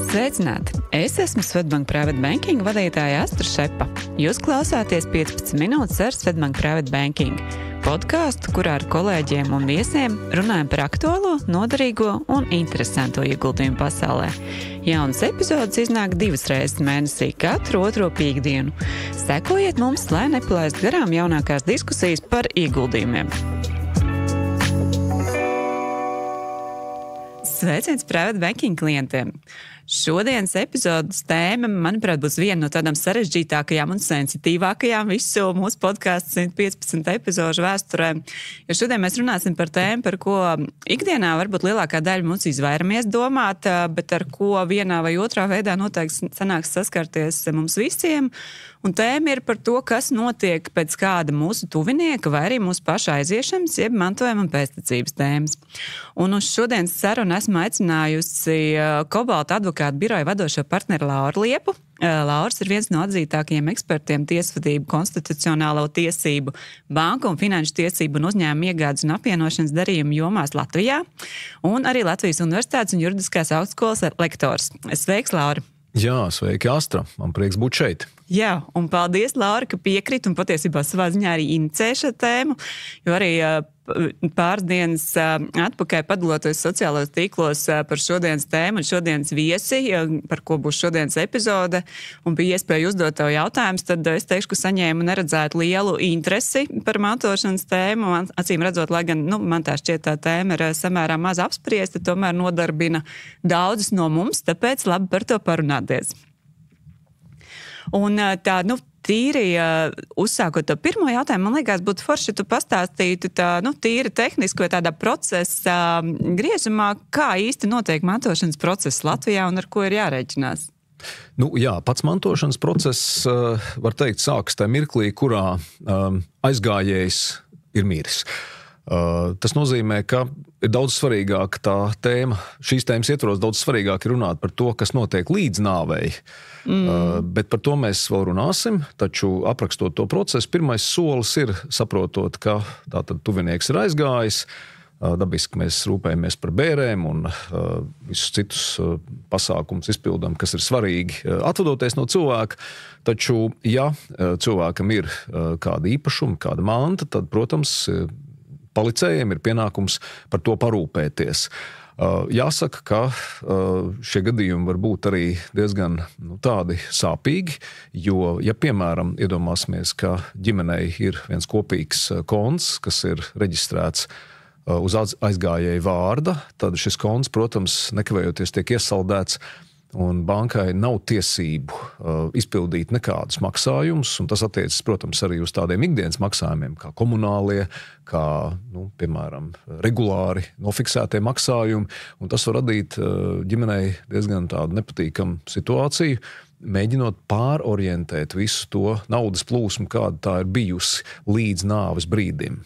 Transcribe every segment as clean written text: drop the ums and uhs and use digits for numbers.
Sveicināti! Es esmu Swedbank Private Banking vadītāja Astra Šepa. Jūs klausāties 15 minūtes ar Swedbank Private Banking. Podkāstu, kurā ar kolēģiem un viesiem runājam par aktuālo, noderīgo un interesanto ieguldījumu pasaulē. Jaunas epizodes iznāk 2 reizes mēnesī, katru otro piektdienu. Sekojiet mums, lai nepalaist garām jaunākās diskusijas par ieguldījumiem. Sveiciens Private Banking klientiem! Šodienas epizodes tēma, manuprāt, būs viena no tādām sarežģītākajām un sensitīvākajām visu mūsu podcastu 115 epizožu vēsturē. Jo šodien mēs runāsim par tēmu, par ko ikdienā varbūt lielākā daļa mums izvairamies domāt, bet ar ko vienā vai otrā veidā noteikti sanāks saskarties mums visiem. Un tēma ir par to, kas notiek pēc kāda mūsu tuvinieka vai arī mūsu paša aiziešanas, jeb mantojuma un pēctecības tēmas. Un uz šodienas sarunu esmu aicinājusi Kobalta advokātu biroja vadošo partneri Lauru Liepu. Lauris ir viens no atzītākajiem ekspertiem tiesvedību, konstitucionālo tiesību, banku un finanšu tiesību un uzņēmumu iegādes un apvienošanas darījumu jomās Latvijā. Un arī Latvijas Universitātes un Juridiskās augstskolas lektors. Sveiks, Lauri! Jā, sveiki, Astra. Man prieks būt šeit. Jā, un paldies, Laura, ka piekrīt un patiesībā savā ziņā arī inicē šo tēmu, jo arī pāris dienas atpakaļ padaloties sociālajos tīklos par šodienas tēmu un šodienas viesi, par ko būs šodienas epizode, un bija iespēja uzdot tev jautājumus, tad es teikšu, ka saņēmu neredzētu lielu interesi par mantošanas tēmu. Acīm redzot, lai gan man tā šķiet tā tēma ir samērā maz apspriesta, tomēr nodarbina daudzus no mums, tāpēc labi par to parunāties. Un tā, tīri uzsākot to pirmo jautājumu, man liekas, būtu forši, ja tu pastāstītu tā, tīri tehniski vai tādā procesa griezumā, kā īsti notiek mantošanas process Latvijā un ar ko ir jārēķinās. Jā, pats mantošanas process, var teikt, sākas tajā mirklī, kurā aizgājējs ir miris. Tas nozīmē, ka ir daudz svarīgāk tā tēma, šīs tēmas ietvaros daudz svarīgāk ir runāt par to, kas notiek līdz nāvei. Bet par to mēs vēl runāsim, taču aprakstot to procesu, pirmais solis ir saprotot, ka tātad tuvinieks ir aizgājis, dabiski mēs rūpējamies par bērēm un visus citus pasākumus izpildām, kas ir svarīgi atvadoties no cilvēka, taču, ja cilvēkam ir kāda īpašuma, kāda manta, tad, protams, palicējiem ir pienākums par to parūpēties. Jāsaka, ka šie gadījumi var būt arī diezgan tādi sāpīgi, jo, ja piemēram iedomāsimies, ka ģimenei ir viens kopīgs konts, kas ir reģistrēts uz aizgājēju vārda, tad šis konts, protams, nekavējoties tiek iesaldēts, un bankai nav tiesību izpildīt nekādus maksājumus, un tas attiecas, protams, arī uz tādiem ikdienas maksājumiem, kā komunālie, kā, piemēram, regulāri nofiksētie maksājumi, un tas var radīt ģimenei diezgan tādu nepatīkamu situāciju, mēģinot pārorientēt visu to naudas plūsmu, kāda tā ir bijusi līdz nāves brīdim.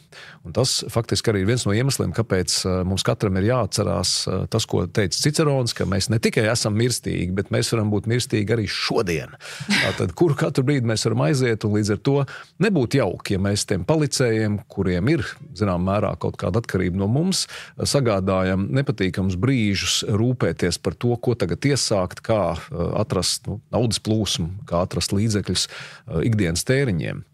Un tas faktiski arī ir viens no iemesliem, kāpēc mums katram ir jāatcerās tas, ko teica Cicerons, ka mēs ne tikai esam mirstīgi, bet mēs varam būt mirstīgi arī šodien. Tātad, kur katru brīdi mēs varam aiziet, un līdz ar to nebūtu jauki, ja mēs tiem palicējiem, kuriem ir, zinām, mērā kaut kāda atkarība no mums, sagādājam nepatīkams brīžus rūpēties par to, ko tagad iesākt, kā atrast naudas plūsmu, kā atrast līdzekļus ikdienas tēriņiem.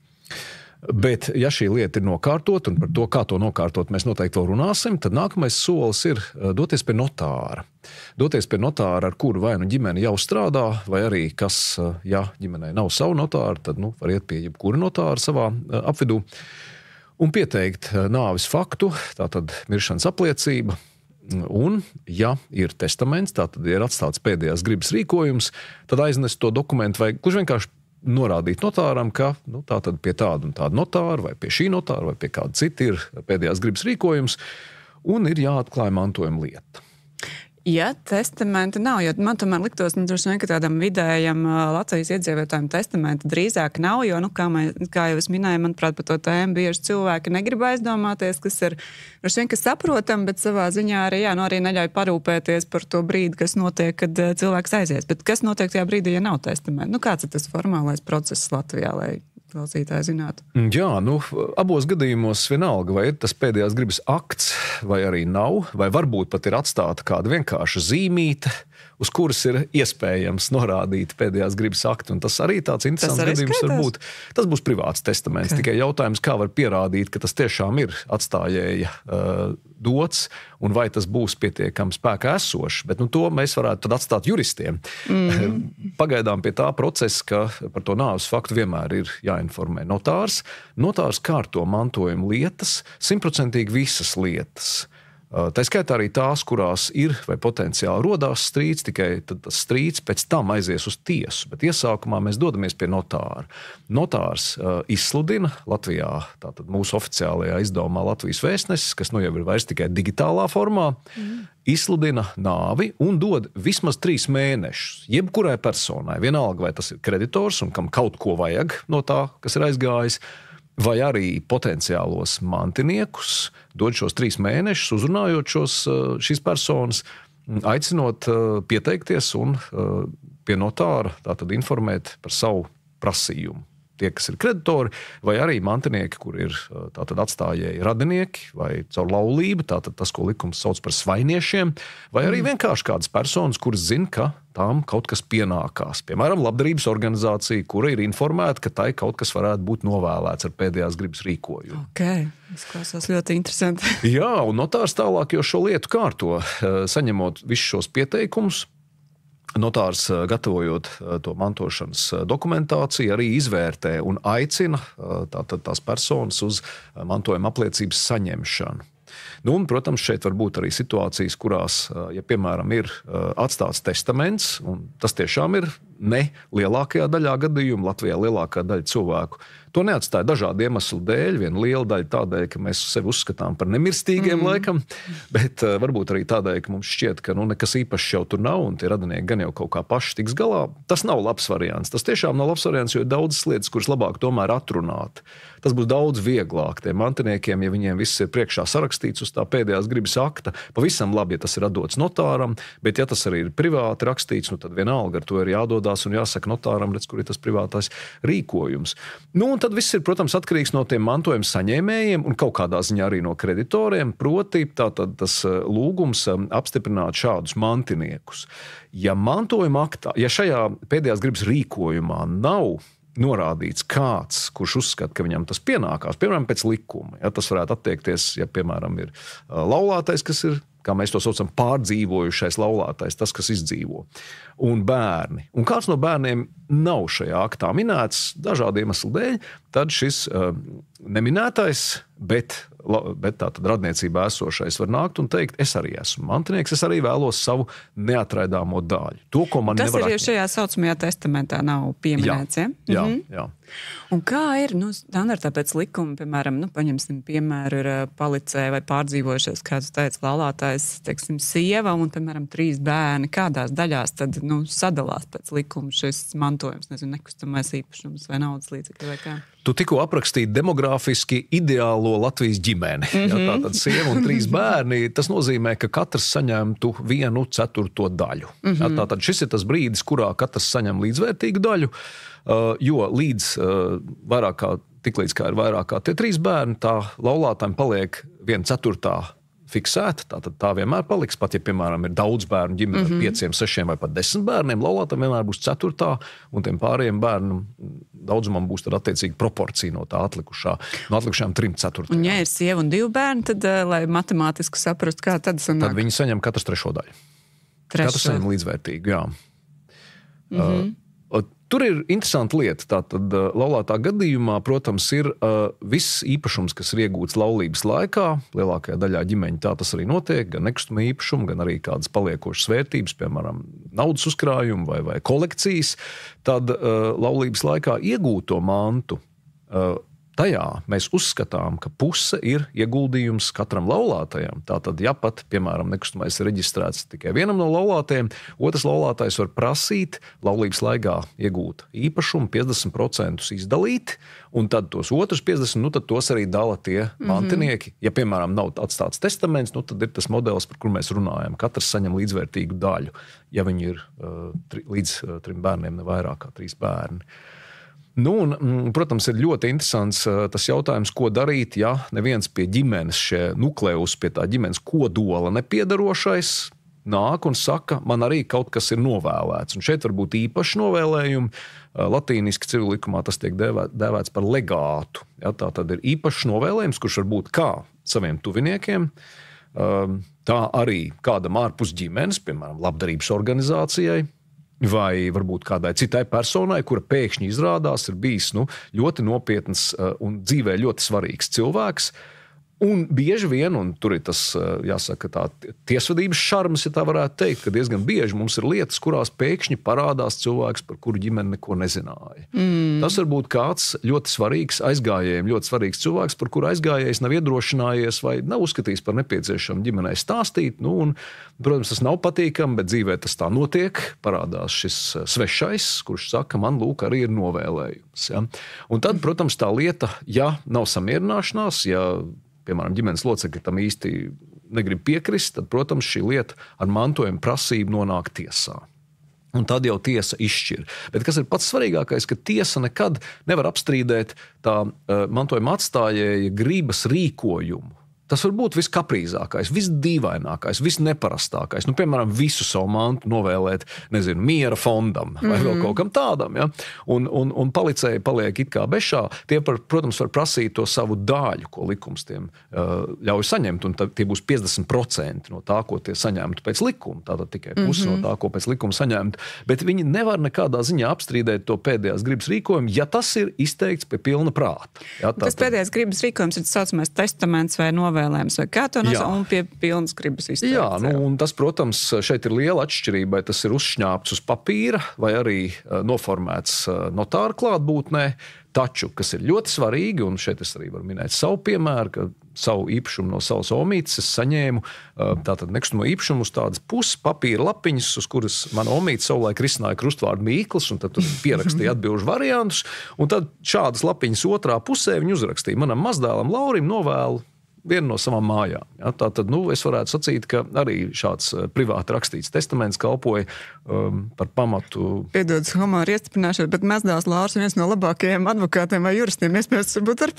Bet, ja šī lieta ir nokārtot, un par to, kā to nokārtot, mēs noteikti vēl runāsim, tad nākamais solis ir doties pie notāra. Doties pie notāra, ar kuru vai nu ģimene jau strādā, vai arī, kas, ja ģimenei nav savu notāru, tad var iet pie jebkura notāra savā apvidū un pieteikt nāves faktu, tātad miršanas apliecība. Un, ja ir testaments, tātad ir atstāts pēdējās gribas rīkojums, tad aiznest to dokumentu vai gluži vienkārši norādīt notāram, ka tātad pie tāda un tāda notāra vai pie šī notāra vai pie kāda cita ir pēdējās gribas rīkojums un ir jāatklāj mantojuma lieta. Ja testamenta nav, jo man tomēr liktos, droši vien, ka tādam vidējam Latvijas iedzīvotājiem testamenta drīzāk nav, jo, kā jau es minēju, manuprāt, par to tēmu bieži cilvēki negrib aizdomāties, kas ir, droši vien, ka saprotam, bet savā ziņā arī, arī neļauj parūpēties par to brīdi, kas notiek, kad cilvēks aizies. Bet kas notiek tajā brīdī, ja nav testamenta? Kāds ir tas formālais process Latvijā, lai klausītāji zinātu? Jā, abos gadījumos vienalga, vai ir tas pēdējās gribas akts, vai arī nav, vai varbūt pat ir atstāta kāda vienkārša zīmīte, uz kuras ir iespējams norādīt pēdējās gribas akti. Un tas arī tāds interesants gadījums var būt. Tas būs privāts testaments. Tikai jautājums, kā var pierādīt, ka tas tiešām ir atstājēja dots, un vai tas būs pietiekami spēkā esošs. Bet to mēs varētu tad atstāt juristiem. Pagaidām pie tā procesa, ka par to nāves faktu vienmēr ir jāinformē notārs. Notārs kārto mantojuma lietas, 100% visas lietas. Tā skaitā arī tās, kurās ir vai potenciāli rodās strīds, tikai tad tas strīds pēc tam aizies uz tiesu. Bet iesākumā mēs dodamies pie notāra. Notārs izsludina Latvijā, tātad mūsu oficiālajā izdevumā Latvijas vēstnesis, kas jau ir vairs tikai digitālā formā, izsludina nāvi un dod vismaz 3 mēnešus jebkurai personai. Vienalga, vai tas ir kreditors un kam kaut ko vajag no tā, kas ir aizgājis, vai arī potenciālos mantiniekus, dod šos 3 mēnešus, uzrunājot šīs personas, aicinot pieteikties un pie notāra tātad informēt par savu prasījumu. Tie, kas ir kreditori, vai arī mantinieki, kur ir tātad atstājēji radinieki, vai caur laulību, tātad tas, ko likums sauc par svainiešiem, vai arī vienkārši kādas personas, kuras zina, ka tām kaut kas pienākās. Piemēram, labdarības organizācija, kura ir informēta, ka tai kaut kas varētu būt novēlēts ar pēdējās gribas rīkojumu. Tas klausās ļoti interesanti. Jā, un notārs tālāk jau šo lietu kārto, saņemot visus šos pieteikumus. Notārs, gatavojot to mantošanas dokumentāciju, arī izvērtē un aicina tās personas uz mantojuma apliecības saņemšanu. Un, protams, šeit var būt arī situācijas, kurās, ja, piemēram, ir atstāts testaments, un tas tiešām ir ne lielākajā daļā gadījumu, Latvijā lielākā daļa cilvēku to neatstāja dažādu iemeslu dēļ. Viena liela daļa tādēļ, ka mēs sevi uzskatām par nemirstīgiem laikam, bet varbūt arī tādēļ, ka mums šķiet, ka nekas īpašs jau tur nav, un tie radinieki gan jau kaut kā paši tiks galā. Tas nav labs variants. Tas tiešām nav labs variants, jo ir daudzas lietas, kuras labāk tomēr atrunāt. Tas būs daudz vieglāk tiem mantiniekiem, ja viņiem viss ir priekšā sarakstīts uz tā pēdējās gribas akta. Pavisam labi, ja tas ir atdots notāram, bet ja tas arī ir privāti rakstīts, tad vienalga ar to ir jādodās un jāsaka notāram, redz, kur ir tas privātais rīkojums. Un tad viss ir, protams, atkarīgs no tiem mantojuma saņēmējiem un kaut kādā ziņā arī no kreditoriem, proti tātad tas lūgums apstiprināt šādus mantiniekus. Ja mantojuma aktā, ja šajā pēdējās gribas rīkojumā nav norādīts kāds, kurš uzskata, ka viņam tas pienākās, piemēram, pēc likuma. Ja, tas varētu attiekties, ja, piemēram, ir laulātais, kas ir, kā mēs to saucam, pārdzīvojušais laulātais, tas, kas izdzīvo, un bērni. Un kāds no bērniem nav šajā aktā minēts dažādu iemeslu dēļ, tad šis neminētais, bet tātad radniecībā esošais var nākt un teikt, es arī esmu mantinieks, es arī vēlos savu neatraidāmo daļu. To, ko man nevar atņemt. Tas ir šajā saucamajā testamentā nav pieminēts, ja? Jā. Un kā ir, standartā pēc likuma, piemēram, paņemsim piemēru, ir palicēja vai pārdzīvojušies, kāds teica, laulātājs, teiksim, sieva un, piemēram, 3 bērni. Kādās daļās tad, sadalās pēc likuma šis mantojums, nekustamais īpašums vai naudas līdzekļi vai kā? Tu tikko aprakstīji demogrāfiski ideālo Latvijas ģimeni. Ja, tātad sieva un 3 bērni, tas nozīmē, ka katrs saņemtu 1/4 daļu. Ja, tātad šis ir tas brīdis, kurā katrs saņem līdzvērtīgu daļu, jo tiklīdz kā ir vairāk kā tie 3 bērni, tā laulātājiem paliek 1/4 fiksēta, tātad tā vienmēr paliks, pat ja, piemēram, ir daudz bērnu ģimene ar 5, 6 vai pat 10 bērniem, laulātam vienmēr būs 4, un tiem pārējiem bērniem daudzumam būs tad attiecīgi proporcija no tā atlikušajām 3/4. Un ja ir sieva un 2 bērni, tad, lai matemātiski saprastu, kā tad sanāk? Tad viņi saņem katrs 3. daļu. Katrs saņem līdzvērtīgu, jā. Tur ir interesanta lieta. Tātad laulātā gadījumā, protams, ir viss īpašums, kas ir iegūts laulības laikā. Lielākajā daļā ģimeņu tā tas arī notiek, gan nekustamā īpašuma, gan arī kādas paliekošas vērtības, piemēram, naudas uzkrājumi vai kolekcijas. Tad laulības laikā iegūto mantu tajā mēs uzskatām, ka puse ir ieguldījums katram laulātajam. Tātad, ja pat, piemēram, nekustamais ir reģistrēts tikai vienam no laulātajiem, otrs laulātais var prasīt laulības laikā iegūt īpašumu 50% izdalīt, un tad tos otrs 50%, tad tos arī dala tie mantinieki. Ja, piemēram, nav atstāts testaments, tad ir tas modelis, par kur mēs runājam. Katrs saņem līdzvērtīgu daļu, ja viņi ir līdz 3 bērniem, ne vairāk kā 3 bērni. Protams, ir ļoti interesants tas jautājums, ko darīt, ja neviens pie ģimenes, šie nukleus, pie tā ģimenes kodola nepiedarošais nāk un saka, man arī kaut kas ir novēlēts. Un šeit var būt īpaši novēlējumi. Latīniski civil likumā tas tiek dēvēts par legātu. Ja, tā tad ir īpašs novēlējums, kurš var būt kā saviem tuviniekiem, tā arī kādam ārpus ģimenes, piemēram, labdarības organizācijai, vai varbūt kādai citai personai, kura pēkšņi izrādās ir bijis ļoti nopietns un dzīvē ļoti svarīgs cilvēks. Un bieži vien, un tur ir tas, jāsaka, tā tiesvedības šarms, ja tā varētu teikt, ka diezgan bieži mums ir lietas, kurās pēkšņi parādās cilvēks, par kuru ģimene neko nezināja. Tas var būt kāds ļoti svarīgs aizgājējiem, ļoti svarīgs cilvēks, par kuru aizgājējs nav iedrošinājies vai nav uzskatījis par nepieciešamu ģimenei stāstīt. Un, protams, tas nav patīkami, bet dzīvē tas tā notiek. Parādās šis svešais, kurš saka, man lūk arī ir novēlējums. Ja? Un tad, protams, tā lieta, ja nav samierināšanās, ja piemēram, ģimenes locekļi tam īsti negrib piekrist, tad, protams, šī lieta ar mantojuma prasību nonāk tiesā. Un tad jau tiesa izšķir. Bet kas ir pats svarīgākais, ka tiesa nekad nevar apstrīdēt tā mantojuma atstājēja gribas rīkojumu. Tas var būt viskaprīzākais, visdīvainākais, visneparastākais. Piemēram, visu savu mantu novēlēt, miera fondam vai vēl kaut kam tādam. Ja? Un palicēji paliek it kā bešā. Tie, protams, var prasīt to savu daļu, ko likums tiem ļauj saņemt, un tie būs 50% no tā, ko tie saņemtu pēc likuma. Tātad tikai pusi no tā, ko pēc likuma saņemtu. Bet viņi nevar nekādā ziņā apstrīdēt to pēdējās gribas rīkojumu, ja tas ir izteikts pie pilna prāta. Ja, tas pēdējās gribas rīkojums ir tas saucamais testaments vai novēlējums, vai kā to nosaukt, un pie pilnas gribas izteikts. Jā, un tas, protams, šeit ir liela atšķirība, vai tas ir uzšņāpts uz papīra, vai arī noformēts notāra klātbūtnē. Taču, kas ir ļoti svarīgi, un šeit es arī varu minēt savu piemēru, ka savu īpašumu no savas omītes es saņēmu tātad nekustamo īpašumu uz tādas puspapīra lapiņas, uz kuras mana omīte savulaik risināja krustvārdu Mīkls, un tad tur pierakstīja atbilžu variantus, un tad šādas lapiņas otrā pusē viņi uzrakstīja manam mazdēlam Laurim novēlu vienu no savām mājām. Ja, tātad, es varētu sacīt, ka arī šāds privāti rakstīts testaments kalpoja par pamatu. Piedodas humoru iestiprināšanu, bet mazdēls Lauris ir viens no labākajiem advokātiem vai juristiem. Iespējams, varbūt ar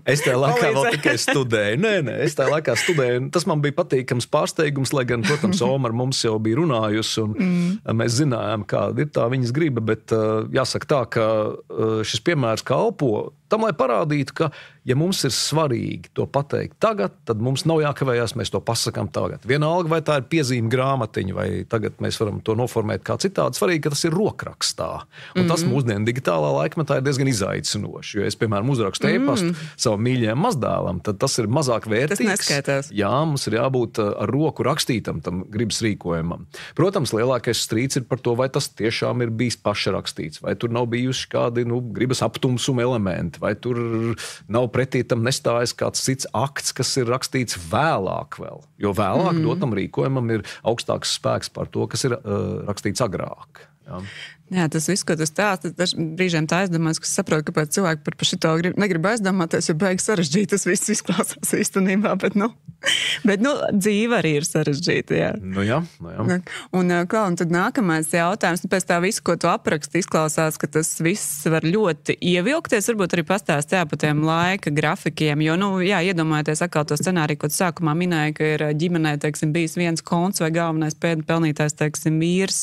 Es tajā laikā vēl tikai studēju. Nē, es tajā laikā studēju. Tas man bija patīkams pārsteigums, lai gan, protams, Oma ar mums jau bija runājusi, un mēs zinājām, kāda ir tā viņas griba, bet jāsaka tā, ka šis piemērs kalpo tam, lai parādītu, ka, ja mums ir svarīgi to pateikt tagad, tad mums nav jākavējās, mēs to pasakām tagad. Vienalga, vai tā ir piezīme grāmatiņa, vai tagad mēs varam to noformēt kā citādi. Svarīgi, ka tas ir rokrakstā. Un tas mūsdienu digitālā laikmetā ir diezgan izaicinoši. Jo es, piemēram, uzrakstu e-pastu savam mīļajam mazdēlam, tad tas ir mazāk vērtīgs. Tas neskaitās. Jā, mums ir jābūt ar roku rakstītam tam gribas rīkojumam. Protams, lielākais strīds ir par to, vai tas tiešām ir bijis pašrakstīts, vai tur nav bijuši kādi gribas aptumsuma elementi, vai tur nav pretī tam nestājas kāds cits akts, kas ir rakstīts vēlāk vēl. Jo vēlāk dotam rīkojumam ir augstāks spēks par to, kas ir rakstīts agrāk. Jā, tas viss, ko tu stāsti, brīžiem tā aizdomājas, ka saprotu, kāpēc cilvēki par šito negrib aizdomāties, jo beigas sarežģīti tas viss izklausās īstenībā, bet dzīve arī ir sarežģīta, jā. Jā. Un tad nākamais jautājums, pēc tā visu, ko tu apraksti, izklausās, ka tas viss var ļoti ievilkties, varbūt arī pastāst par tiem laika grafikiem, jo, iedomājieties atkal to scenāriju, ko tu sākumā minēji, ka ir ģimenē, bijis viens konts vai galvenais pelnītājs, vīrs,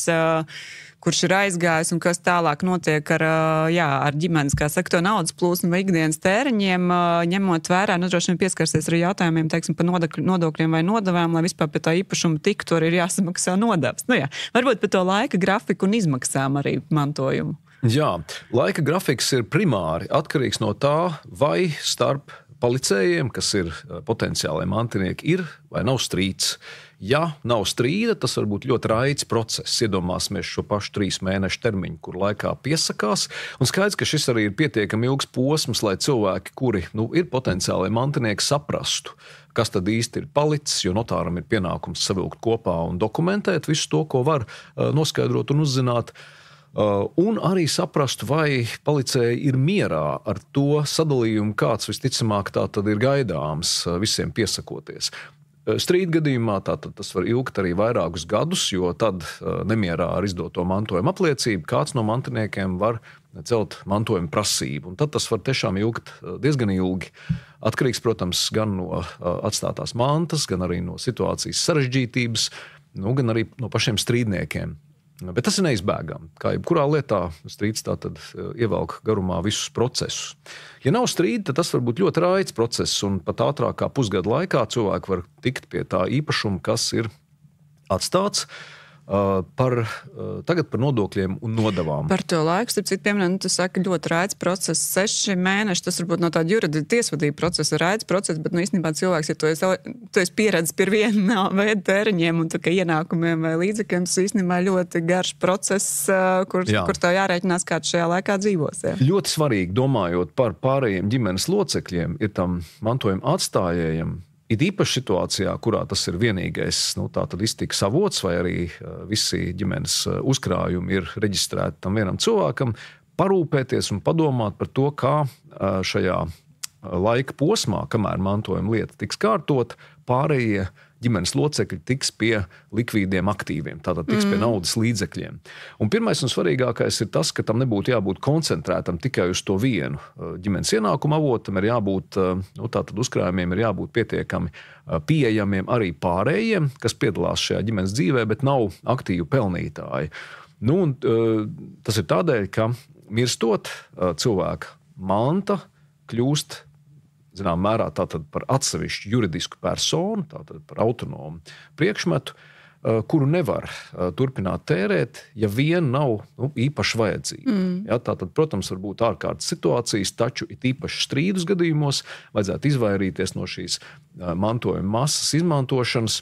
kurš ir aizgājis un kas tālāk notiek ar ģimenes, kā saka, to naudas plūsmu vai ikdienas tēriņiem, ņemot vērā, droši vien pieskarsies arī jautājumiem, par nodokļiem vai nodevām, lai vispār pie tā īpašuma tiktu, arī ir jāsamaksā nodevs. Varbūt par to laika grafiku un izmaksām arī mantojumu. Jā, laika grafiks ir primāri atkarīgs no tā, vai starp palicējiem, kas ir potenciālai mantinieki, ir vai nav strīds. Ja nav strīda, tas var būt ļoti raids process. Iedomāsimies šo pašu 3 mēnešu termiņu, kur laikā piesakās. Un skaidrs, ka šis arī ir pietiekami ilgs posms, lai cilvēki, kuri ir potenciāli mantinieki, saprastu, kas tad īsti ir palicis, jo notāram ir pienākums savilkt kopā un dokumentēt visu to, ko var noskaidrot un uzzināt. Un arī saprast, vai palicēji ir mierā ar to sadalījumu, kāds visticamāk tā tad ir gaidāms visiem piesakoties. Strīda gadījumā tātad tas var ilgt arī vairākus gadus, jo tad nemierā ar izdoto mantojuma apliecību kāds no mantiniekiem var celt mantojuma prasību. Un tad tas var tiešām ilgt diezgan ilgi. Atkarīgs, protams, gan no atstātās mantas, gan arī no situācijas sarežģītības. gan arī no pašiem strīdniekiem. Bet tas ir neizbēgami. Kā jebkurā lietā strīds tātad ievelk garumā visus procesus. Ja nav strīda, tad tas var būt ļoti raids process, un pat ātrāk kā pusgada laikā cilvēki var tikt pie tā īpašuma, kas ir atstāts. Tagad par nodokļiem un nodavām. Par to laiku, starp citu, piemēram, tu saki ļoti raids process, 6 mēneši, tas varbūt no tāda juridiska tiesvedība procesa raids process, bet, īstenībā cilvēks, ja tu esi pieredzis pie viena veida tēriņiem un tā kā ienākumiem vai līdzekļiem, tas īstenībā ļoti garš process, kur tev jārēķinās, kā tu šajā laikā dzīvos. Jā. Ļoti svarīgi, domājot par pārējiem ģimenes locekļiem, ir tam mantojuma atstājējiem, it īpaši situācijā, kurā tas ir vienīgais tātad iztikas avots vai arī visi ģimenes uzkrājumi ir reģistrēti tam vienam cilvēkam, parūpēties un padomāt par to, kā šajā laika posmā, kamēr mantojuma lieta tiks kārtot, pārējie ģimenes locekļi tiks pie likvīdiem aktīviem, tātad tiks pie naudas līdzekļiem. Un pirmais un svarīgākais ir tas, ka tam nebūtu jābūt koncentrētam tikai uz to vienu ģimenes ienākumu avotam, ir jābūt, tātad uzkrājumiem ir jābūt pietiekami pieejamiem arī pārējiem, kas piedalās šajā ģimenes dzīvē, bet nav aktīvu pelnītāji. Tas ir tādēļ, ka mirstot cilvēka manta kļūst zinām mērā tātad par atsevišķu juridisku personu, tātad par autonomu priekšmetu, kuru nevar turpināt tērēt, ja vien nav īpaši vajadzība. Ja, tātad, protams, var būt ārkārtas situācijas, taču it īpaši strīdus gadījumos vajadzētu izvairīties no šīs mantojuma masas izmantošanas.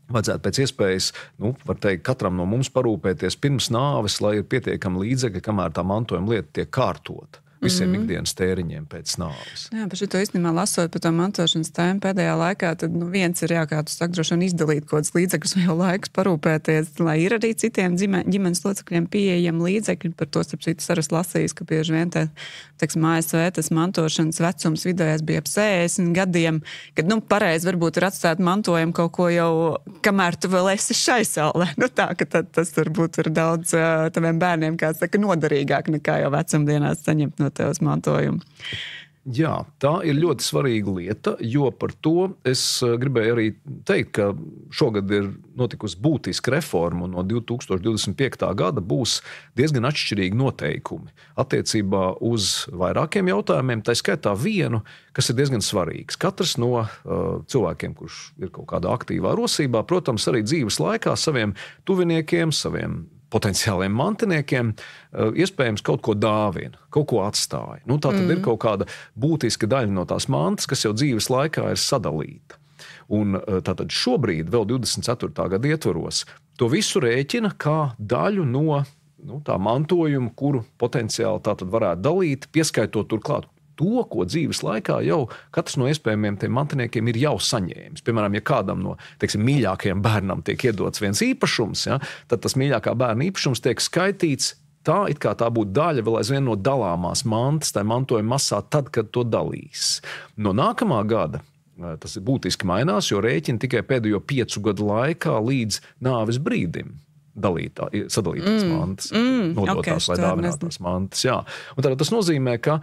Vajadzētu pēc iespējas, var teikt, katram no mums parūpēties pirms nāves, lai ir pietiekami līdzekļi, kamēr tā mantojuma lieta tiek kārtota. Visiem ikdienas tēriņiem pēc nāves. Jā, par šito īstenībā lasot par to mantošanas tēmu pēdējā laikā, tad viens ir kā tu saki, droši vien izdalīt kaut kāds līdzekļus vai jau laikus parūpēties, lai ir arī citiem ģimenes locekļiem pieejami līdzekļi. Par to, starp citu, es lasīju, ka bieži vien ASV tas mantošanas vecums vidējais bija ap 60 gadiem, kad, pareizi varbūt ir atstāt mantojumu kaut ko jau, kamēr tu vēl esi šai saulē. Tā, ka tad tas varbūt ir daudz taviem bērniem, kā saka, noderīgāk nekā jau vecumdienās saņemt no tevs mantojumu. Jā, tā ir ļoti svarīga lieta, jo par to es gribēju arī teikt, ka šogad ir notikusi būtiska reforma un no 2025. gada būs diezgan atšķirīgi noteikumi attiecībā uz vairākiem jautājumiem, tā skaitā vienu, kas ir diezgan svarīgs. Katrs no cilvēkiem, kurš ir kaut kādā aktīvā rosībā, protams, arī dzīves laikā saviem tuviniekiem, saviem potenciāliem mantiniekiem iespējams kaut ko dāvina, kaut ko atstāja. Tā tad ir kaut kāda būtiska daļa no tās mantas, kas jau dzīves laikā ir sadalīta. Un tātad šobrīd, vēl 24. gada ietvaros, to visu rēķina kā daļu no tā mantojuma, kuru potenciāli tātad varētu dalīt, pieskaitot turklāt to, ko dzīves laikā jau katrs no iespējamiem tiem mantiniekiem ir jau saņēmis. Piemēram, ja kādam no, mīļākajiem bērnam tiek iedots viens īpašums, tad tas mīļākā bērna īpašums tiek skaitīts tā, it kā tā būtu daļa vēl aizvien no dalāmās mantas, tā mantojuma masā tad, kad to dalīs. No nākamā gada tas ir būtiski mainās, jo rēķina tikai pēdējo 5 gadu laikā līdz nāves brīdim. Sadalītās mantas, nodotās vai dāvinātās mantas. Jā. Un tad tas nozīmē, ka,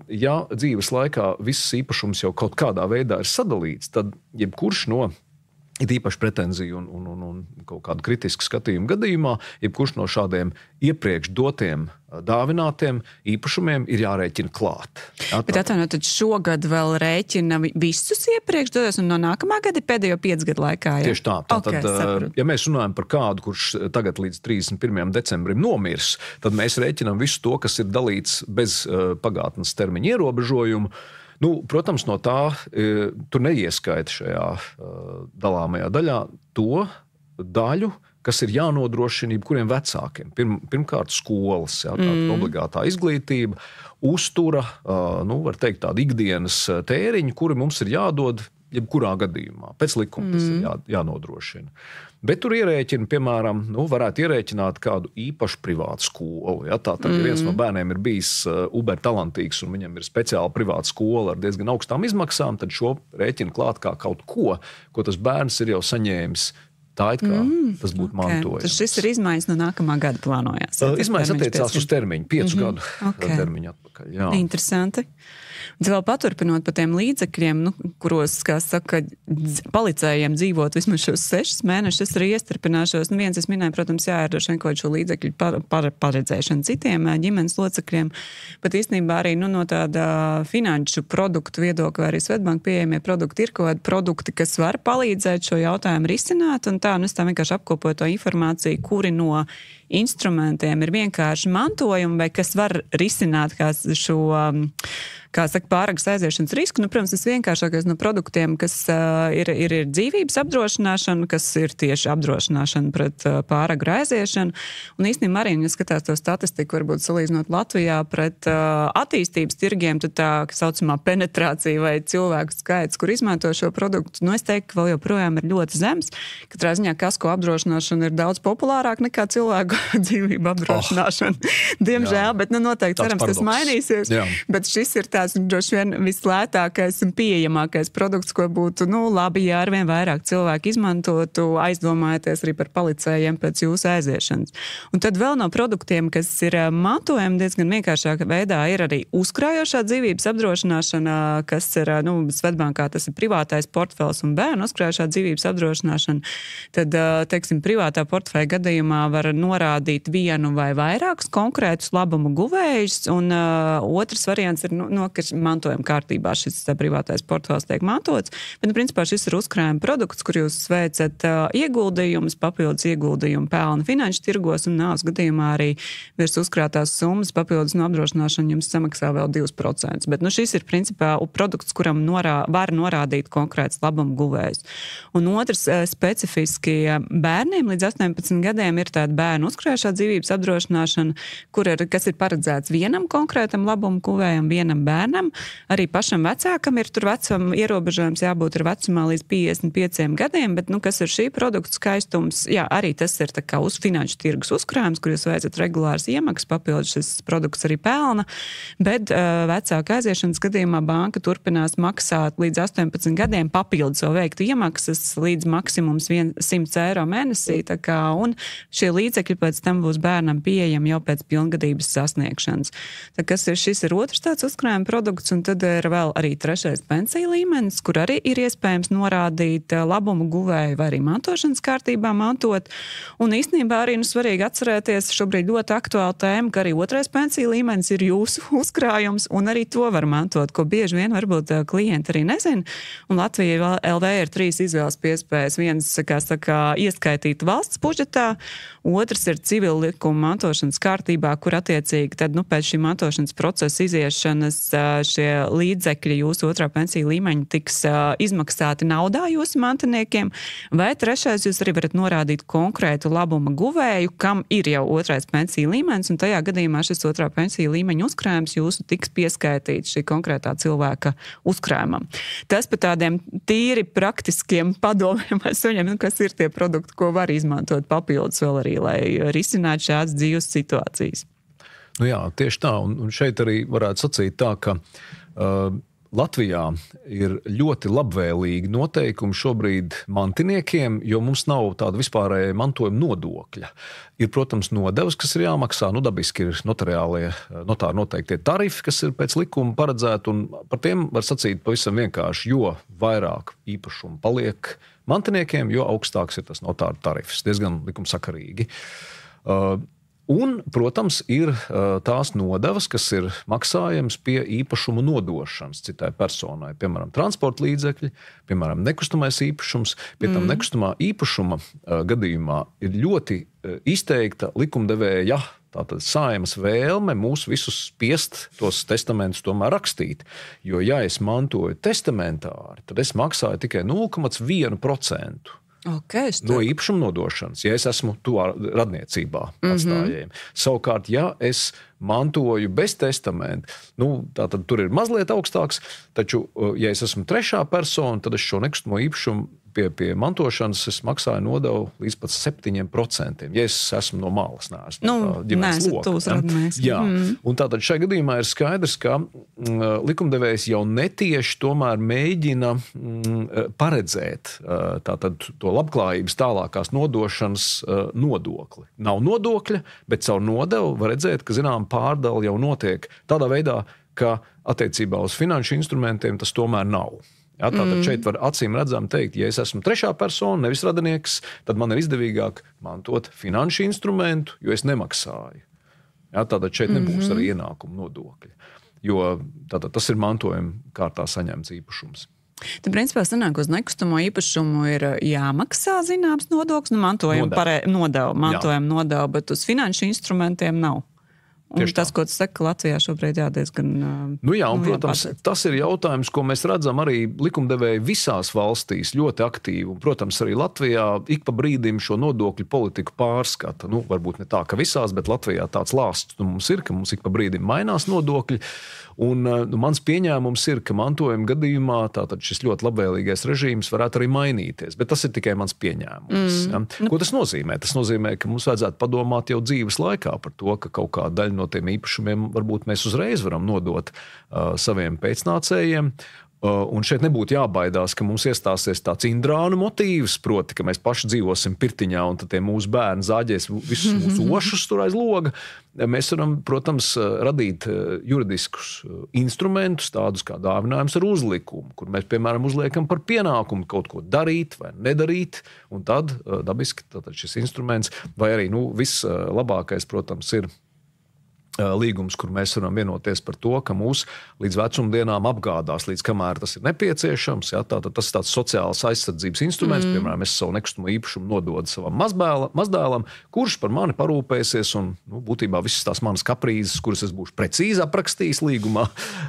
ja dzīves laikā viss īpašums jau kaut kādā veidā ir sadalīts, tad jebkurš no it īpaši pretenziju un kaut kādu kritisku skatījumu gadījumā, jebkurš no šādiem iepriekš dotiem dāvinātiem īpašumiem ir jārēķina klāt. Bet atvainojiet, tad šogad vēl rēķina visus iepriekš dotos un no nākamā gada pēdējo 5 gadu laikā? Ja? Tieši tā. Tātad, ja mēs runājam par kādu, kurš tagad līdz 31. decembrim nomirs, tad mēs rēķinām visu to, kas ir dalīts bez pagātnes termiņa ierobežojumu. Protams, no tā tur neieskaita šajā dalāmajā daļā to daļu, kas ir jānodrošina jebkuriem vecākiem. Pirmkārt, skolas, tāda obligātā izglītība, uztura, var teikt, tāda ikdienas tēriņa, kuri mums ir jādod jebkurā gadījumā. Pēc likuma tas ir jānodrošina. Bet tur ierēķina, piemēram, varētu ierēķināt kādu īpašu privātu skolu. Ja tā tad viens no bērniem ir bijis ubertalantīgs un viņam ir speciāla privāta skola ar diezgan augstām izmaksām, tad šo rēķina klāt kā kaut ko tas bērns ir jau saņēmis. Tā it kā tas būtu mantojums. Tas šis ir izmaiņas no nākamā gada plānojās. Izmaiņas attiecās uz termiņu, 5 gadu termiņu atpakaļ. Jā. Interesanti. Un vēl paturpinot par tiem līdzekļiem, kuros, kā saka, palicējiem dzīvot vismaz šos 6 mēnešus, es arī iestarpināšos. Viens, es minēju, protams, ir droši vien kaut šo līdzekļu paredzēšanu citiem ģimenes locekļiem, bet īstenībā arī no tāda finanšu produktu viedokļa, arī Svetbanka pieejamie produkti ir kaut kādi produkti, kas var palīdzēt šo jautājumu risināt, un tā, es tā vienkārši apkopoju to informāciju, kuri no instrumentiem ir vienkārši mantojumi, vai kas var risināt šo, kā saka, pāragras aiziešanas risku. Protams, tas vienkāršākais no produktiem, kas ir dzīvības apdrošināšana, kas ir tieši apdrošināšana pret pāragru aiziešanu. Un īstenībā arī, ja skatās to statistiku, varbūt salīdzinot Latvijā pret attīstības tirgiem, tad tā saucamā penetrācija vai cilvēku skaits, kur izmanto šo produktu, es teiktu, ka vēl joprojām ir ļoti zems. Katrā ziņā kasko apdrošināšana ir daudz populārāk nekā cilvēku dzīvību apdrošināšana. Diemžēl, bet noteikti cerams, tas mainīsies. Jā. Bet šis ir tāds droši vien vislētākais un pieejamākais produkts, ko būtu labi, ja arvien vairāk cilvēku izmantotu, aizdomājoties arī par palicējiem pēc jūsu aiziešanas. Un tad vēl no produktiem, kas ir mantojami diezgan vienkāršākā veidā, ir arī uzkrājošā dzīvības apdrošināšana, kas ir, Svetbankā tas ir privātais portfels un bērnu uzkrājošā dzīvības apdrošināšana. Tad, teiksim, privātā portfeļa gadījumā var norādīt vienu vai vairākus konkrētus labumu guvējus, un otrs variants ir, ka mantojuma kārtībā šis privātais portfels tiek mantots, bet, principā, šis ir uzkrājuma produkts, kur jūs veicat ieguldījumus, papildus ieguldījumu pelnu finanšu tirgos, un nāves gadījumā arī virs uzkrātās summas papildus no apdrošināšana jums samaksā vēl 2%. Bet, šis ir, principā, produkts, kuram var norādīt konkrēts labumu guvējus. Un otrs, specifiski bērniem līdz 18 gadiem ir tāda bērnu uzkrājošā dzīvības apdrošināšana, kas ir paredzēts vienam konkrētam labumu guvējam, vienam bērnam. Arī pašam vecākam ir tur vecuma ierobežojums jābūt ar vecumā līdz 55 gadiem, bet, kas ir šī produkta skaistums? Jā, arī tas ir tā kā uz finanšu tirgus uzkrājums, kur jūs veicat regulāras iemaksas, papildus šis produkts arī pelna, bet vecāka aiziešanas gadījumā banka turpinās maksāt līdz 18 gadiem papildus vēl veiktu iemaksas līdz maksimums 100 eiro mēnesī, tā kā, un šie līdzekļi pēc tam būs bērnam pieejami jau pēc pilngadības sasniegšanas. Tā kas šis ir otrs tāds uzkrājuma produkts, un tad ir vēl arī trešais pensiju līmenis, kur arī ir iespējams norādīt labumu guvēju vai arī mantošanas kārtībā mantot. Un īstenībā arī svarīgi atcerēties šobrīd ļoti aktuāla tēma, ka arī otrais pensiju līmenis ir jūsu uzkrājums, un arī to var mantot, ko bieži vien varbūt klienti arī nezina. Un Latvija LV ir 3 izvēles iespējas. Viens, kā saka, ieskaitīt valsts budžetā, otrs ir civila likuma mantošanas kārtībā, kur attiecīgi tad, pēc šī mantošanas procesa iziešanas šie līdzekļi jūsu otrā pensiju līmeņa tiks izmaksāti naudā jūsu mantiniekiem, vai trešais jūs arī varat norādīt konkrētu labuma guvēju, kam ir jau otrais pensiju līmenis, un tajā gadījumā šis otrā pensiju līmeņa uzkrājums jūsu tiks pieskaitīts šī konkrētā cilvēka uzkrājumam. Tas par tādiem tīri praktiskiem padomiem vai suņiem, kas ir tie produkti, ko var izmantot papildus vēl arī, lai risinātu šādas dzīves situācijas. Jā, tieši tā, un šeit arī varētu sacīt tā, ka Latvijā ir ļoti labvēlīgi noteikumi šobrīd mantiniekiem, jo mums nav tāda vispārēja mantojuma nodokļa. Ir, protams, nodevas, kas ir jāmaksā, dabiski ir notāri noteiktie tarifi, kas ir pēc likuma paredzēti, un par tiem var sacīt pavisam vienkārši, jo vairāk īpašumu paliek mantiniekiem, jo augstāks ir tas notāru tarifs, diezgan likumsakarīgi. Un, protams, ir tās nodevas, kas ir maksājams pie īpašumu nodošanas citai personai. Piemēram, transporta līdzekļi, piemēram, nekustamais īpašums. Pie tam nekustamā īpašuma gadījumā ir ļoti izteikta likumdevēja, tātad Saeimas vēlme mūs visus spiest tos testamentus tomēr rakstīt. Jo, ja es mantoju testamentāri, tad es maksāju tikai 0,1%. No īpašuma nodošanas, ja es esmu tuvā radniecībā atstājējiem. Savukārt, ja es mantoju bez testamenta, tātad tur ir mazliet augstāks, taču, ja es esmu trešā persona, tad es šo nekustamo īpašumu pie mantošanas es maksāju nodevu līdz pat 7%. Ja es esmu no malas, neesmu ģimenes loka. Jā. Un tātad šajā gadījumā ir skaidrs, ka likumdevējs jau netieši tomēr mēģina paredzēt tātad to labklājības tālākās nodošanas nodokli. Nav nodokļa, bet caur nodevu var redzēt, ka zinām pārdala jau notiek tādā veidā, ka attiecībā uz finanšu instrumentiem tas tomēr nav. Ja, tātad šeit var acīm redzam teikt, ja es esmu trešā persona, nevis radinieks, tad man ir izdevīgāk mantot finanšu instrumentu, jo es nemaksāju. Ja, tātad šeit nebūs arī ienākumu nodokļi, jo tātad tas ir mantojuma kārtā saņemts īpašums. Tad, principā, sanāk, uz nekustamo īpašumu ir jāmaksā zināms nodoklis, mantojuma nodevu, bet uz finanšu instrumentiem nav. Un tieši tas, ko tu saki, Latvijā šobrīd diezgan... Protams, tas ir jautājums, ko mēs redzam arī likumdevēji visās valstīs ļoti aktīvi. Un, protams, arī Latvijā ik pa brīdim šo nodokļu politiku pārskata. Varbūt ne tā, ka visās, bet Latvijā tāds lāsts mums ir, ka mums ik pa brīdim mainās nodokļi. Un mans pieņēmums ir, ka mantojuma gadījumā tātad šis ļoti labvēlīgais režīms varētu arī mainīties. Bet tas ir tikai mans pieņēmums. Ja? Ko tas nozīmē? Tas nozīmē, ka mums vajadzētu padomāt jau dzīves laikā par to, ka kaut kāda daļa no tiem īpašumiem varbūt mēs uzreiz varam nodot saviem pēcnācējiem. Un šeit nebūtu jābaidās, ka mums iestāsies tāds indrānu motīvs, proti, ka mēs paši dzīvosim pirtiņā un tad tie mūsu bērni zāģēs visus mūsu ošus tur aiz loga. Mēs varam, protams, radīt juridiskus instrumentus, tādus kā dāvinājums ar uzlikumu, kur mēs, piemēram, uzliekam par pienākumu kaut ko darīt vai nedarīt, un tad dabiski šis instruments, vai arī vislabākais, protams, ir līgums, kur mēs varam vienoties par to, ka mūs līdz vecumdienām apgādās, līdz kamēr tas ir nepieciešams. Ja, tas ir tāds sociāls aizsardzības instruments. Piemēram, es savu nekustamo īpašumu nododu savam mazdēlam, kurš par mani parūpēsies un būtībā visas tās manas kaprīzes, kuras es būšu precīzi aprakstījis līgumā,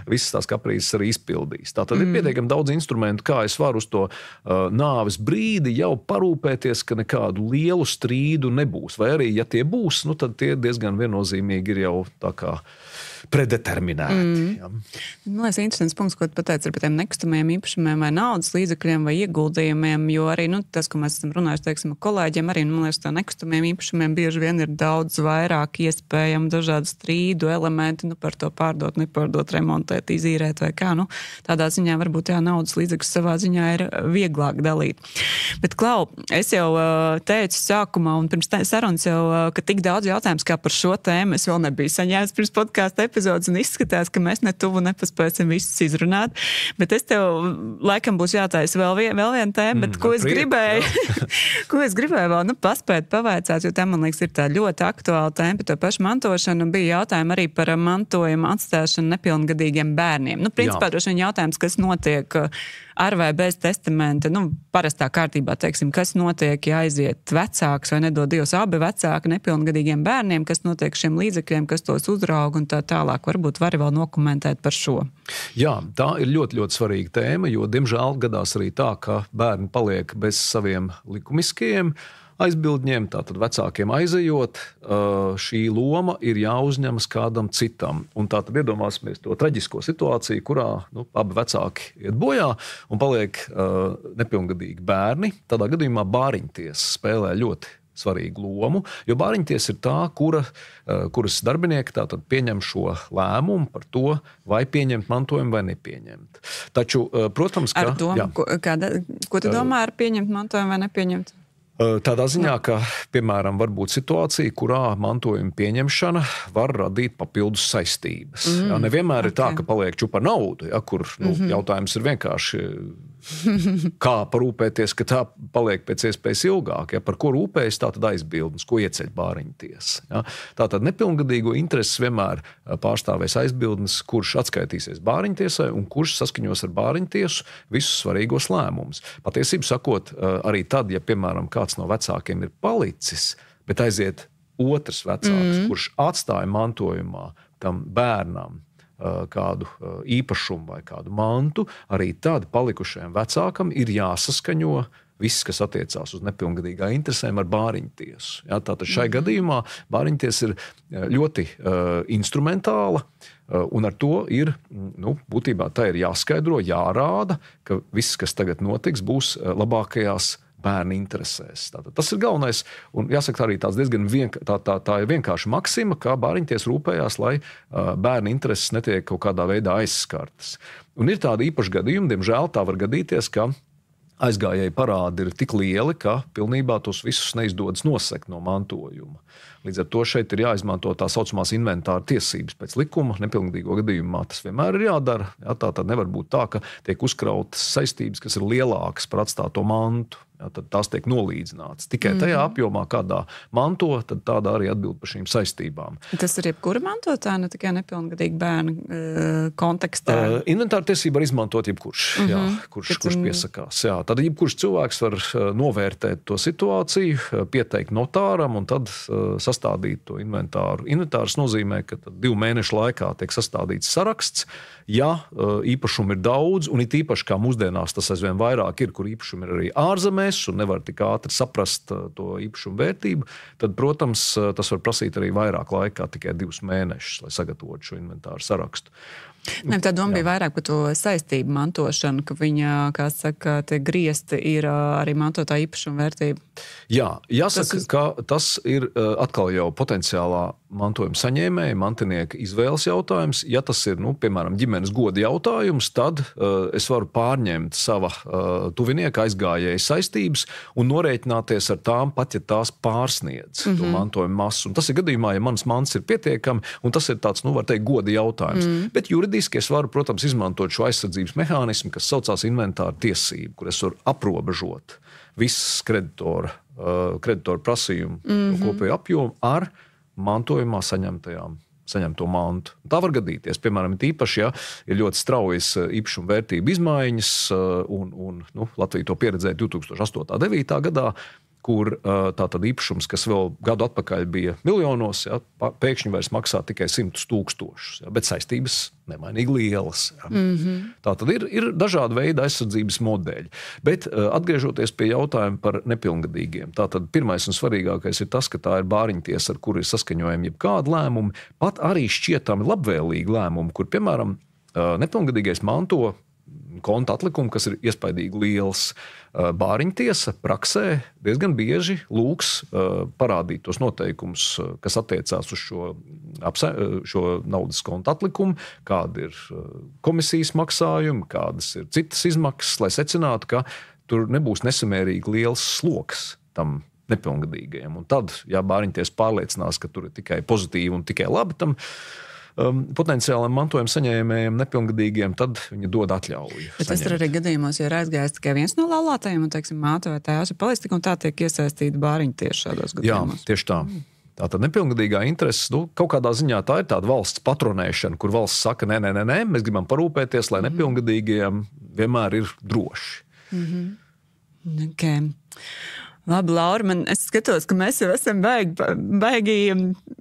visas tās kaprīzes arī izpildījis. Tātad ir pietiekami daudz instrumentu, kā es varu uz to nāves brīdi jau parūpēties, ka nekādu lielu strīdu nebūs. Vai arī, ja tie būs, tad tie diezgan viennozīmīgi ir jau tā kā predeterminēti. Ja. Man liekas, interesants punkts, ko tu pateici par tiem nekustamajiem īpašumiem vai naudas līdzekļiem vai ieguldījumiem, jo arī tas, ko mēs esam runājuši, teiksim, kolēģiem, arī, man liekas, tā nekustamajiem īpašumiem bieži vien ir daudz vairāk iespējami dažādu strīdu elementi, par to pārdot, nepārdot, remontēt, izīrēt vai kā. Tādā ziņā varbūt naudas līdzekļus savā ziņā ir vieglāk dalīt. Bet, Klau, es jau teicu sākumā un pirms sarunas jau, ka tik daudz jautājums kā par šo tēmu es vēl nebiju saņēmis pirms podkāsta epizodes un izskatās, ka mēs netuvu nepaspēsim visus izrunāt. Bet es tev laikam būs jātaisa vēl viena tēma, bet ko es gribēju vēl paspēt pavaicāt, jo tā, man liekas, ir tā ļoti aktuāla tēma par to pašu mantošanu. Bija jautājumi arī par mantojumu atstāšanu nepilngadīgiem bērniem. Principā droši vien jautājums, kas notiek ar vai bez testamenta, parastā kārtībā, teiksim, kas notiek, ja aiziet vecāks vai nedod Dievs abi vecāki nepilngadīgiem bērniem, kas notiek šiem līdzekļiem, kas tos uzrauga un tā tālāk. Varbūt vari vēl nokomentēt par šo. Jā, tā ir ļoti, ļoti svarīga tēma, jo, diemžēl, gadās arī tā, ka bērni paliek bez saviem likumiskajiem aizbildņiem, tātad vecākiem aizejot, šī loma ir jāuzņemas kādam citam. Un tātad iedomāsimies to traģisko situāciju, kurā abi vecāki iet bojā un paliek nepilngadīgi bērni. Tādā gadījumā bāriņtiesa spēlē ļoti svarīgu lomu, jo bāriņtiesa ir tā, kuras darbinieki tātad pieņem šo lēmumu par to, vai pieņemt mantojumu vai nepieņemt. Taču, protams, ka... Ar to, ko tu domā ar pieņemt mantojumu vai nepieņemt? Tādā ziņā, ka, piemēram, var būt situācija, kurā mantojuma pieņemšana var radīt papildus saistības. Ja, nevienmēr ir tā, ka paliek čupa naudu, ja, kur jautājums ir vienkārši, kā parūpēties, ka tā paliek pēc iespējas ilgāk. Ja, par ko rūpējas, tā tad aizbildnis, ko ieceļ bāriņtiesa. Ja. Tātad nepilngadīgo intereses vienmēr pārstāvēs aizbildnis, kurš atskaitīsies bāriņtiesai un kurš saskaņos ar bāriņtiesu visus svarīgos lēmumus. Patiesību sakot, arī tad, ja, piemēram, kāds no vecākiem ir palicis, bet aiziet otrs vecāks, kurš atstāja mantojumā tam bērnam kādu īpašumu vai kādu mantu, arī tad palikušajam vecākam ir jāsaskaņo viss, kas attiecās uz nepilngadīgā interesēm ar bāriņtiesu. Ja, tātad šai gadījumā bāriņtiesa ir ļoti instrumentāla, un ar to ir, būtībā tā ir jāskaidro, jārāda, ka viss, kas tagad notiks, būs labākajās bērnu interesēs. Tātad tas ir galvenais, un jāsaka arī tāds diezgan tā ir vienkārši maksima, kā bāriņtiesa rūpējās, lai bērnu intereses netiek kaut kādā veidā aizskartas. Un ir tādi īpaši gadījumi, diemžēl tā var gadīties, ka aizgājēji parādi ir tik lieli, ka pilnībā tos visus neizdodas nosekt no mantojuma. Līdz ar to šeit ir jāizmanto tā saucamās inventāra tiesības pēc likuma. Nepilngadīgo gadījumā tas vienmēr ir jādara. Jā, tā tad nevar būt tā, ka tiek uzkrautas saistības, kas ir lielākas par atstāto mantu. Jā, tad tās tiek nolīdzinātas. Tikai tajā apjomā, kādā manto, tad tādā arī atbild par šīm saistībām. Tas ir jebkura mantotāja, ne tikai nepilngadīgi bērnu kontekstā? Inventāra tiesība var izmantot jebkurš, jā, kurš piesakās. Jā. Tad jebkurš cilvēks var novērtēt to situāciju, pieteikt notāram un tad sastādīt to inventāru. Inventārs nozīmē, ka 2 mēnešu laikā tiek sastādīts saraksts. Ja īpašumi ir daudz, un it īpaši kā mūsdienās tas aizvien vairāk ir, kur īpašumi ir arī ārzemēs un nevar tik ātri saprast to īpašumu vērtību, tad, protams, tas var prasīt arī vairāk laikā, tikai 2 mēnešus, lai sagatavotu šo inventāru sarakstu. Ne, tā doma bija vairāk par to saistību mantošanu, ka viņa, kā saka, tie griezti ir arī mantotā īpašuma vērtība. Jā, jāsaka, ka tas ir atkal jau potenciālā mantojuma saņēmēja, mantinieka izvēles jautājums. Ja tas ir, piemēram, ģimenes goda jautājums, tad es varu pārņemt sava tuvinieka aizgājēja saistības un norēķināties ar tām, pat ja tās pārsniedz to mantojuma masu. Un tas ir gadījumā, ja mans mans ir pietiekami, un tas ir tāds, var teikt, goda jautājums. Bet juridiski es varu, protams, izmantot šo aizsardzības mehānismu, kas saucās inventāra tiesību, kur es varu aprobežot visas kreditoru prasījumu kopēju apjomu ar mantojumā saņemto mantu. Tā var gadīties. Piemēram, īpaši, ja ir ļoti straujas īpašuma vērtība izmaiņas, un Latvija to pieredzēja 2008.-2009. gadā, kur tātad īpašums, kas vēl gadu atpakaļ bija miljonos, ja, pēkšņi vairs maksā tikai 100 000, ja, bet saistības nemainīgi lielas. Ja. Tātad ir dažādi veidi aizsardzības modeļi. Bet atgriežoties pie jautājuma par nepilngadīgiem, tātad pirmais un svarīgākais ir tas, ka tā ir bāriņtiesa, ar kuru ir saskaņojami jebkādi lēmumi, pat arī šķietami labvēlīgi lēmumi, kur, piemēram, nepilngadīgais manto konta atlikumu, kas ir iespaidīgi liels. Bāriņtiesa praksē diezgan bieži lūgs parādīt tos noteikumus, kas attiecās uz šo naudas konta atlikumu, kāda ir komisijas maksājumi, kādas ir citas izmaksas, lai secinātu, ka tur nebūs nesamērīgi liels sloks tam nepilngadīgajiem. Un tad, ja bāriņtiesa pārliecinās, ka tur ir tikai pozitīvi un tikai labi tam potenciāliem mantojuma saņēmējiem, nepilngadīgiem, tad viņi dod atļauju. Bet tas ir arī gadījumos, ja ir aizgājis tikai viens no laulātajiem, un, teiksim, māte vai tēvs ir palicis, un tā tiek iesaistīta bāriņa tieši šādos gadījumos. Jā, tieši tā. Tātad nepilngadīgā intereses, kaut kādā ziņā tā ir tāda valsts patronēšana, kur valsts saka, nē, mēs gribam parūpēties, lai nepilngadīgajiem vienmēr ir droši. Okay. Labi, Laura, es skatos, ka mēs jau esam baigi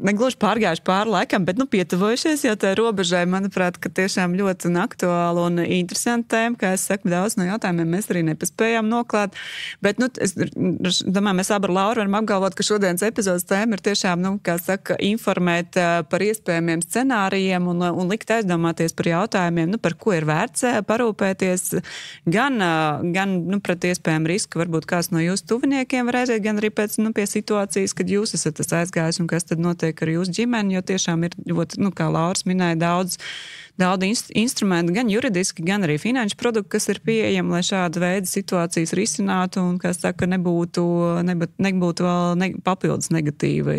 negluži pārgājuši pāri laikam, bet pietuvojušies jau tā robežai, manuprāt, ka tiešām ļoti aktuāla un interesanta tēma, kā es saku, daudz no jautājumiem mēs arī nepaspējām noklāt, bet, es domāju, mēs abi ar Lauru varam apgalvot, ka šodienas epizodes tēma ir tiešām, kā saka, informēt par iespējamiem scenārijiem un likt aizdomāties par jautājumiem, par ko ir vērts parūpēties, gan pret iespējām risku, varbūt kāds no jūsu tuviniekiem var aiziet, gan arī pēc pie situācijas, kad jūs esat tas aizgājis un kas tad notiek ar jūsu ģimeni, jo tiešām ir ļoti, kā Lauris minēja, daudz instrumentu, gan juridiski, gan arī finanšu produktu, kas ir pieejami, lai šāda veida situācijas risinātu un, kā saka, nebūtu vēl papildus negatīvi,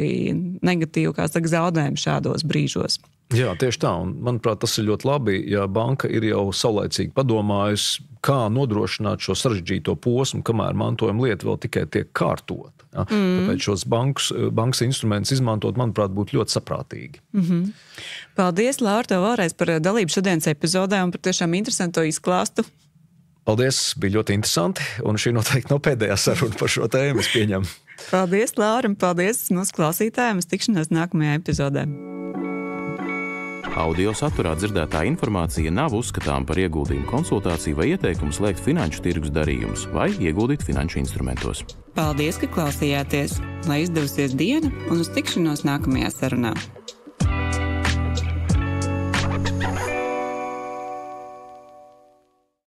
kā saka, zaudējumi šādos brīžos. Jā, tieši tā, un manuprāt, tas ir ļoti labi, ja banka ir jau saulaicīgi padomājusi, kā nodrošināt šo sarežģīto posmu, kamēr mantojuma lieta vēl tikai tiek kārtot. Ja? Tāpēc šos bankas instrumentus izmantot, manuprāt, būtu ļoti saprātīgi. Paldies, Laura, tev vēlreiz par dalību šodienas epizodē un par tiešām interesanto izklāstu. Paldies, bija ļoti interesanti, un šī noteikti nav pēdējā saruna par šo tēmu, es pieņemu. Paldies, Laura, un paldies mūsu klausītājiem, uz tikšanos nākamajā epizodē. Audio saturā dzirdētā informācija nav uzskatāma par ieguldījumu konsultāciju vai ieteikumu slēgt finanšu tirgus darījumus vai ieguldīt finanšu instrumentos. Paldies, ka klausījāties! Lai izdevusies diena un uz tikšanos nākamajā sarunā!